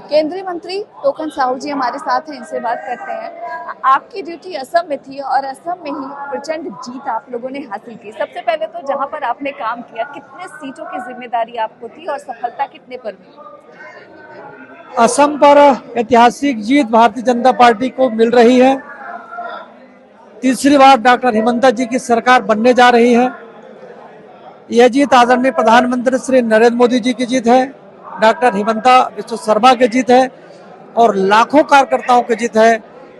केंद्रीय मंत्री टोकन साहू जी हमारे साथ हैं, इनसे बात करते हैं। आपकी ड्यूटी असम में थी और असम में ही प्रचंड जीत आप लोगों ने हासिल की। सबसे पहले तो जहां पर आपने काम किया, कितने सीटों की जिम्मेदारी आपको थी और सफलता कितने पर मिली? असम पर ऐतिहासिक जीत भारतीय जनता पार्टी को मिल रही है। तीसरी बार डॉक्टर हिमंता जी की सरकार बनने जा रही है। यह जीत आदरणीय प्रधानमंत्री श्री नरेंद्र मोदी जी की जीत है, डॉक्टर हिमंता विश्व शर्मा की जीत है और लाखों कार्यकर्ताओं की जीत है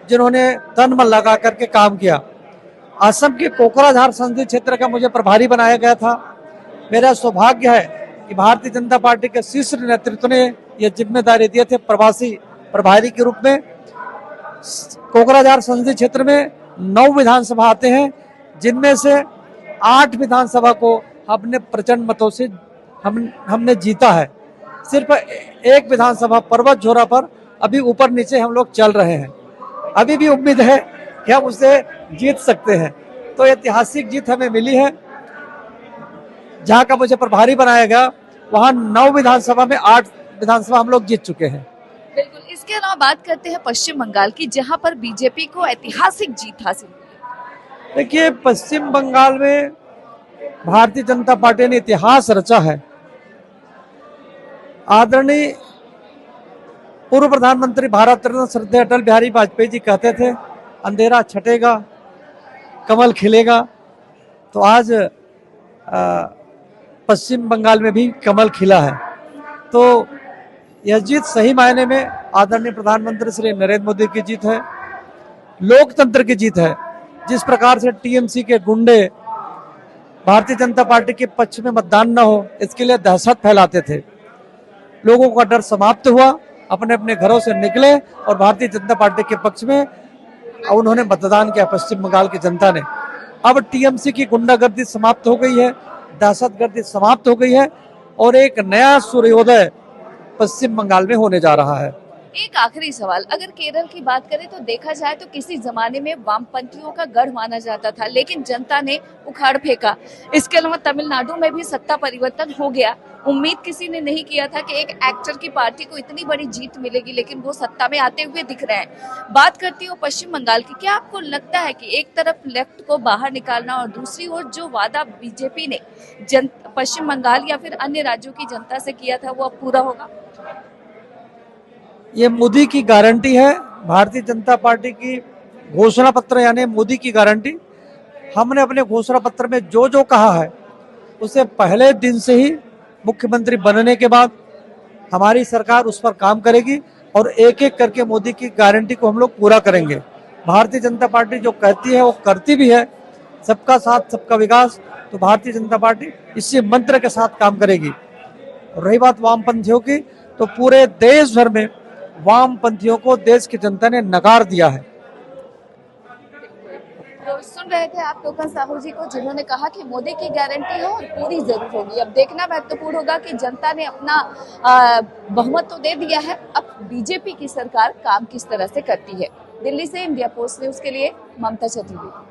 जिन्होंने तन मन लगा करके काम किया। असम के कोकराझार संसदीय क्षेत्र का मुझे प्रभारी बनाया गया था। मेरा सौभाग्य है कि भारतीय जनता पार्टी के शीर्ष नेतृत्व ने यह जिम्मेदारी दिए थे प्रवासी प्रभारी के रूप में। कोकराझार संसदीय क्षेत्र में 9 विधानसभा आते हैं, जिनमें से 8 विधानसभा को अपने प्रचंड मतों से हमने जीता है। सिर्फ एक विधानसभा पर्वत झोरा पर अभी ऊपर नीचे हम लोग चल रहे हैं। अभी भी उम्मीद है कि हम उसे जीत सकते हैं। तो ऐतिहासिक जीत हमें मिली है। जहां का मुझे प्रभारी बनाया गया वहां 9 विधानसभा में 8 विधानसभा हम लोग जीत चुके हैं। बिल्कुल। इसके अलावा बात करते हैं पश्चिम बंगाल की, जहां पर बीजेपी को ऐतिहासिक जीत हासिल हुई। देखिए, पश्चिम बंगाल में भारतीय जनता पार्टी ने इतिहास रचा है। आदरणीय पूर्व प्रधानमंत्री भारत रत्न श्रद्धेय अटल बिहारी वाजपेयी जी कहते थे, अंधेरा छटेगा कमल खिलेगा। तो आज पश्चिम बंगाल में भी कमल खिला है। तो यह जीत सही मायने में आदरणीय प्रधानमंत्री श्री नरेंद्र मोदी की जीत है, लोकतंत्र की जीत है। जिस प्रकार से टीएमसी के गुंडे भारतीय जनता पार्टी के पक्ष में मतदान न हो इसके लिए दहशत फैलाते थे, लोगों का डर समाप्त हुआ, अपने अपने घरों से निकले और भारतीय जनता पार्टी के पक्ष में उन्होंने मतदान किया पश्चिम बंगाल की जनता ने। अब टीएमसी की गुंडागर्दी समाप्त हो गई है, दहशतगर्दी समाप्त हो गई है और एक नया सूर्योदय पश्चिम बंगाल में होने जा रहा है। एक आखिरी सवाल, अगर केरल की बात करें तो देखा जाए तो किसी जमाने में वामपंथियों का गढ़ माना जाता था, लेकिन जनता ने उखाड़ फेंका। इसके अलावा तमिलनाडु में भी सत्ता परिवर्तन हो गया। उम्मीद किसी ने नहीं किया था कि एक एक्टर की पार्टी को इतनी बड़ी जीत मिलेगी, लेकिन वो सत्ता में आते हुए दिख रहे हैं। बात करती हूँ पश्चिम बंगाल की, क्या आपको लगता है कि एक तरफ लेफ्ट को बाहर निकालना और दूसरी ओर जो वादा बीजेपी ने पश्चिम बंगाल या फिर अन्य राज्यों की जनता से किया था वो अब पूरा होगा? ये मोदी की गारंटी है, भारतीय जनता पार्टी की घोषणा पत्र यानी मोदी की गारंटी। हमने अपने घोषणा पत्र में जो जो कहा है उसे पहले दिन से ही मुख्यमंत्री बनने के बाद हमारी सरकार उस पर काम करेगी और एक एक करके मोदी की गारंटी को हम लोग पूरा करेंगे। भारतीय जनता पार्टी जो कहती है वो करती भी है, सबका साथ सबका विकास। तो भारतीय जनता पार्टी इसी मंत्र के साथ काम करेगी। रही बात वामपंथियों की, तो पूरे देश भर में वामपंथियों को देश की जनता ने नकार दिया है। तो सुन रहे थे आप टोकन साहू जी को, जिन्होंने कहा कि मोदी की गारंटी है और पूरी जरूर होगी। अब देखना महत्वपूर्ण होगा कि जनता ने अपना बहुमत तो दे दिया है, अब बीजेपी की सरकार काम किस तरह से करती है। दिल्ली से इंडिया पोस्ट न्यूज के लिए ममता चतुर्वेदी।